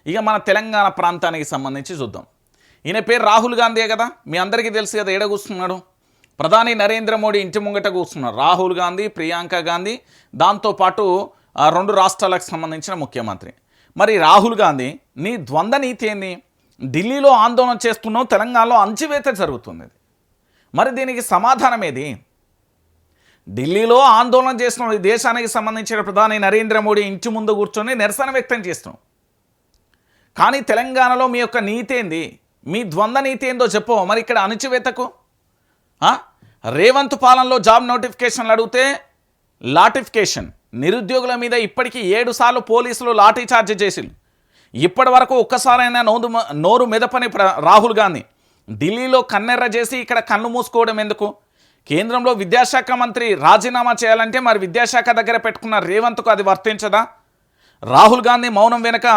ఇక మన తెలంగాణ ప్రాంతానికి సంబంధించి చూద్దాం. ఈయన పేరు రాహుల్ గాంధీ కదా, మీ అందరికీ తెలుసు కదా. ఏడ కూర్చున్నాడు? ప్రధాని నరేంద్ర మోడీ ఇంటి ముంగట కూర్చున్నారు రాహుల్ గాంధీ, ప్రియాంక గాంధీ, దాంతోపాటు 2 రాష్ట్రాలకు సంబంధించిన ముఖ్యమంత్రి. మరి రాహుల్ గాంధీ, నీ ద్వంద్వ నీతి ఏంది? ఢిల్లీలో ఆందోళన చేస్తున్నావు, తెలంగాణలో అణచివేత జరుగుతుంది. మరి దీనికి సమాధానం ఏది? ఢిల్లీలో ఆందోళన చేస్తున్నావు, దేశానికి సంబంధించిన ప్రధాని నరేంద్ర మోడీ ఇంటి ముందు కూర్చొని నిరసన వ్యక్తం చేస్తున్నావు. కానీ తెలంగాణలో మీ యొక్క నీతి ఏంది? మీ ద్వంద్వ నీతి ఏందో చెప్పు. మరి ఇక్కడ అణచివేతకు రేవంత్ పాలనలో జాబ్ నోటిఫికేషన్లు అడిగితే లాటిఫికేషన్, నిరుద్యోగుల మీద ఇప్పటికీ 7 సార్లు పోలీసులు లాఠీ చార్జ్ చేసిండు. ఇప్పటి వరకు ఒక్కసారైనా నోరు మెదపని రాహుల్ గాంధీ ఢిల్లీలో కన్నెర్ర చేసి ఇక్కడ కళ్ళు మూసుకోవడం ఎందుకు? కేంద్రంలో విద్యాశాఖ మంత్రి రాజీనామా చేయాలంటే మరి విద్యాశాఖ దగ్గర పెట్టుకున్న రేవంత్కు అది వర్తించదా? రాహుల్ గాంధీ మౌనం వెనుక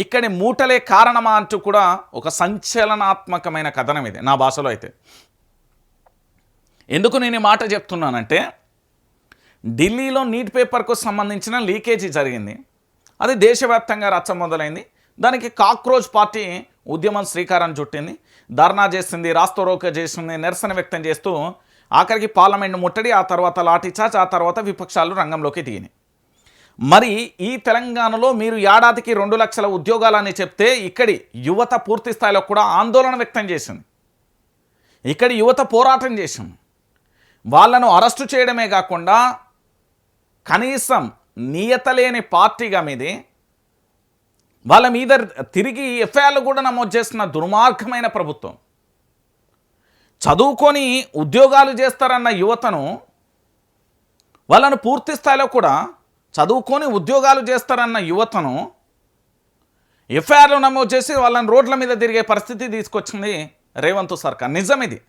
ఇక్కడి మూటలే కారణమా అంటూ కూడా ఒక సంచలనాత్మకమైన కథనం ఇది నా భాషలో. అయితే ఎందుకు నేను ఈ మాట చెప్తున్నానంటే, ఢిల్లీలో నీట్ పేపర్కు సంబంధించిన లీకేజీ జరిగింది. అది దేశవ్యాప్తంగా రచ్చ మొదలైంది. దానికి కాక్రోచ్ పార్టీ ఉద్యమం శ్రీకారం చుట్టింది, ధర్నా చేసింది, రాస్తారోకో చేసింది, నిరసన వ్యక్తం చేస్తూ ఆఖరికి పార్లమెంట్ ముట్టడి, ఆ తర్వాత లాఠీచార్జ్, ఆ తర్వాత విపక్షాలు రంగంలోకి దిగినాయి. మరి ఈ తెలంగాణలో మీరు ఏడాదికి 2 లక్షల ఉద్యోగాలని చెప్తే ఇక్కడి యువత పూర్తి స్థాయిలో కూడా ఆందోళన వ్యక్తం చేసింది. ఇక్కడి యువత పోరాటం చేసింది. వాళ్ళను అరెస్టు చేయడమే కాకుండా కనీసం నియత లేని పార్టీగా మీది వాళ్ళ మీద తిరిగి ఎఫ్ఐఆర్లు కూడా నమోదు చేస్తున్న దుర్మార్గమైన ప్రభుత్వం. చదువుకొని ఉద్యోగాలు చేస్తారన్న యువతను, వాళ్ళను పూర్తి స్థాయిలో కూడా చదువుకొని ఉద్యోగాలు చేస్తారన్న యువతను ఎఫ్ఐఆర్లు నమోదు చేసి వాళ్ళని రోడ్ల మీద తిరిగే పరిస్థితి తీసుకొచ్చింది రేవంత్ సర్కార్. నిజం ఇది.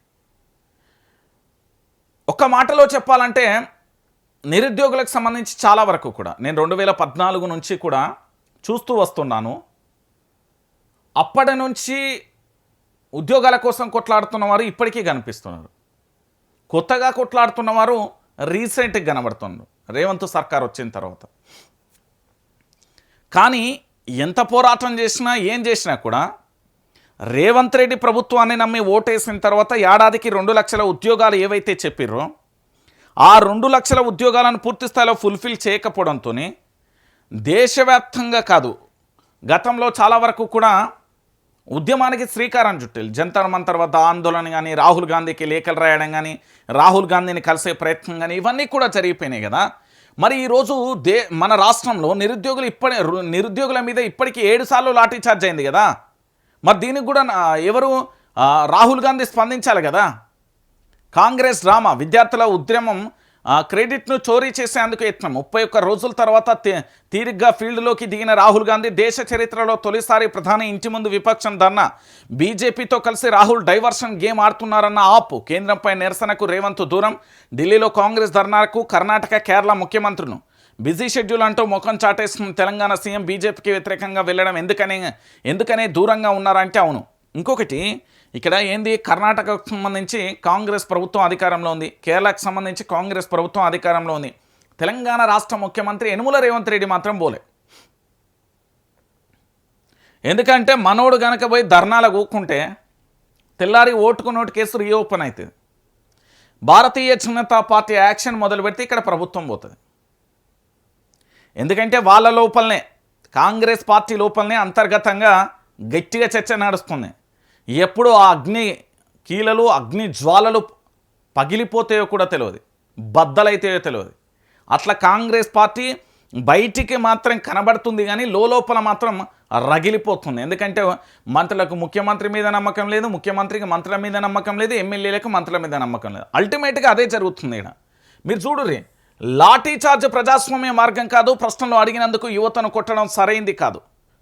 ఒక్క మాటలో చెప్పాలంటే నిరుద్యోగులకు సంబంధించి చాలా వరకు కూడా నేను 2014 నుంచి కూడా చూస్తూ వస్తున్నాను. అప్పటి నుంచి ఉద్యోగాల కోసం కొట్లాడుతున్న వారు ఇప్పటికీ కనిపిస్తున్నారు. కొత్తగా కొట్లాడుతున్న వారు రీసెంట్గా కనబడుతున్నారు రేవంత్ సర్కార్ వచ్చిన తర్వాత. కానీ ఎంత పోరాటం చేసినా ఏం చేసినా కూడా రేవంత్ రెడ్డి ప్రభుత్వాన్ని నమ్మి ఓటేసిన తర్వాత ఏడాదికి 2 లక్షల ఉద్యోగాలు ఏవైతే చెప్పిర్రో ఆ 2 లక్షల ఉద్యోగాలను పూర్తి స్థాయిలో ఫుల్ఫిల్ చేయకపోవడంతో దేశవ్యాప్తంగా కాదు, గతంలో చాలా వరకు కూడా ఉద్యమానికి శ్రీకారం చుట్టారు. జంతర్ మంతర్ వద్ద ఆందోళన కానీ, రాహుల్ గాంధీకి లేఖలు రాయడం కానీ, రాహుల్ గాంధీని కలిసే ప్రయత్నం కానీ ఇవన్నీ కూడా జరిగిపోయినాయి కదా. మరి ఈరోజు మన రాష్ట్రంలో నిరుద్యోగుల మీద ఇప్పటికీ 7 సార్లు లాఠీ చార్జ్ అయింది కదా. మరి దీనికి కూడా ఎవరు? రాహుల్ గాంధీ స్పందించాలి కదా. కాంగ్రెస్ డ్రామా, విద్యార్థుల ఉద్యమం క్రెడిట్ను చోరీ చేసేందుకు యత్నం. 31 రోజుల తర్వాత తీరిగ్గా ఫీల్డ్లోకి దిగిన రాహుల్ గాంధీ దేశ చరిత్రలో తొలిసారి ప్రధాని ఇంటి ముందు విపక్షం ధర్నా. బీజేపీతో కలిసి రాహుల్ డైవర్షన్ గేమ్ ఆడుతున్నారన్న ఆపు. కేంద్రంపై నిరసనకు రేవంత్ దూరం. ఢిల్లీలో కాంగ్రెస్ ధర్నాకు కర్ణాటక, కేరళ ముఖ్యమంత్రులు. బిజీ షెడ్యూల్ అంటూ ముఖం చాటేస్తున్న తెలంగాణ సీఎం బీజేపీకి వ్యతిరేకంగా వెళ్ళడం ఎందుకనే దూరంగా ఉన్నారంటే అవును. ఇంకొకటి ఇక్కడ ఏంది, కర్ణాటకకు సంబంధించి కాంగ్రెస్ ప్రభుత్వం అధికారంలో ఉంది, కేరళకు సంబంధించి కాంగ్రెస్ ప్రభుత్వం అధికారంలో ఉంది. తెలంగాణ రాష్ట్ర ముఖ్యమంత్రి యనుమల రేవంత్ రెడ్డి మాత్రం పోలే. ఎందుకంటే మనోడు కనుక పోయి ధర్నాలు కూకుంటే తెల్లారి ఓటుకు నోటు కేసు రీఓపెన్ అవుతుంది. భారతీయ జనతా పార్టీ యాక్షన్ మొదలు పెడితే ఇక్కడ ప్రభుత్వం పోతుంది. ఎందుకంటే వాళ్ళ లోపలనే, కాంగ్రెస్ పార్టీ లోపలనే అంతర్గతంగా గట్టిగా చర్చ నడుస్తుంది. ఎప్పుడు ఆ అగ్ని కీలలు, అగ్ని జ్వాలలు పగిలిపోతాయో కూడా తెలియదు, బద్దలైతాయో తెలియదు. అట్లా కాంగ్రెస్ పార్టీ బయటికి మాత్రం కనబడుతుంది కానీ లోపల మాత్రం రగిలిపోతుంది. ఎందుకంటే మంత్రులకు ముఖ్యమంత్రి మీద నమ్మకం లేదు, ముఖ్యమంత్రికి మంత్రుల మీద నమ్మకం లేదు, ఎమ్మెల్యేలకు మంత్రుల మీద నమ్మకం లేదు. అల్టిమేట్గా అదే జరుగుతుంది ఇక్కడ. మీరు చూడుర్రి, లాఠీ చార్జ్ ప్రజాస్వామ్య మార్గం కాదు. ప్రశ్నలు అడిగినందుకు యువతను కొట్టడం సరైంది కాదు.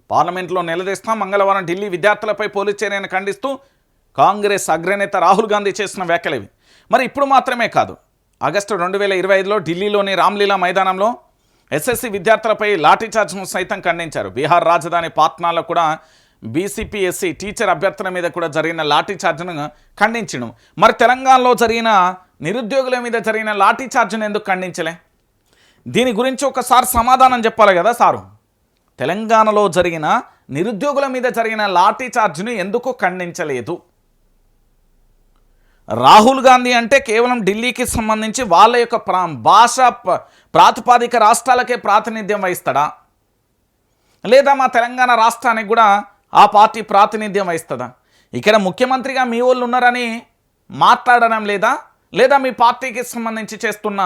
పార్లమెంట్లో నిలదీస్తాం. మంగళవారం ఢిల్లీ విద్యార్థులపై పోలీస్ చర్యను ఖండిస్తూ కాంగ్రెస్ అగ్రనేత రాహుల్ గాంధీ చేసిన వ్యాఖ్యలు ఇవి. మరి ఇప్పుడు మాత్రమే కాదు, ఆగస్టు 2025లో ఢిల్లీలోని రామ్లీలా మైదానంలో ఎస్ఎస్సి విద్యార్థులపై లాఠీచార్జ్ను సైతం ఖండించారు. బీహార్ రాజధాని పాట్నాలో కూడా బీసీపీ ఎస్సీ టీచర్ అభ్యర్థుల మీద కూడా జరిగిన లాఠీచార్జ్ను ఖండించడం. మరి తెలంగాణలో జరిగిన నిరుద్యోగుల మీద జరిగిన లాఠీచార్జ్ను ఎందుకు ఖండించలే? దీని గురించి ఒకసారి సమాధానం చెప్పాలి కదా సారు. తెలంగాణలో జరిగిన నిరుద్యోగుల మీద జరిగిన లాఠీ చార్జ్ను ఎందుకు ఖండించలేదు? రాహుల్ గాంధీ అంటే కేవలం ఢిల్లీకి సంబంధించి వాళ్ళ యొక్క భాష ప్రాతిపాదిక రాష్ట్రాలకే ప్రాతినిధ్యం వహిస్తాడా, లేదా మా తెలంగాణ రాష్ట్రానికి కూడా ఆ పార్టీ ప్రాతినిధ్యం వహిస్తుందా? ఇక్కడ ముఖ్యమంత్రిగా మీ వాళ్ళు ఉన్నారని మాట్లాడడం లేదా, లేదా మీ పార్టీకి సంబంధించి చేస్తున్న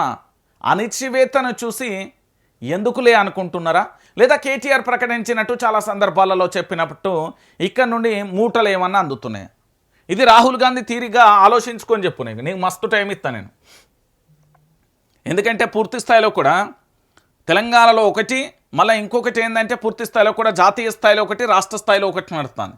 అణిచివేతను చూసి ఎందుకులే అనుకుంటున్నారా, లేదా కేటీఆర్ ప్రకటించినట్టు చాలా సందర్భాలలో చెప్పినట్టు ఇక్కడ నుండి మూటలు ఏమన్నా అందుతున్నాయి? ఇది రాహుల్ గాంధీ తీరిగా ఆలోచించుకొని చెప్పు, నీకు మస్తు టైం ఇస్తాను నేను. ఎందుకంటే పూర్తి స్థాయిలో కూడా తెలంగాణలో ఒకటి, మళ్ళీ ఇంకొకటి ఏంటంటే పూర్తి స్థాయిలో కూడా జాతీయ స్థాయిలో ఒకటి, రాష్ట్ర స్థాయిలో ఒకటి నడుస్తుంది.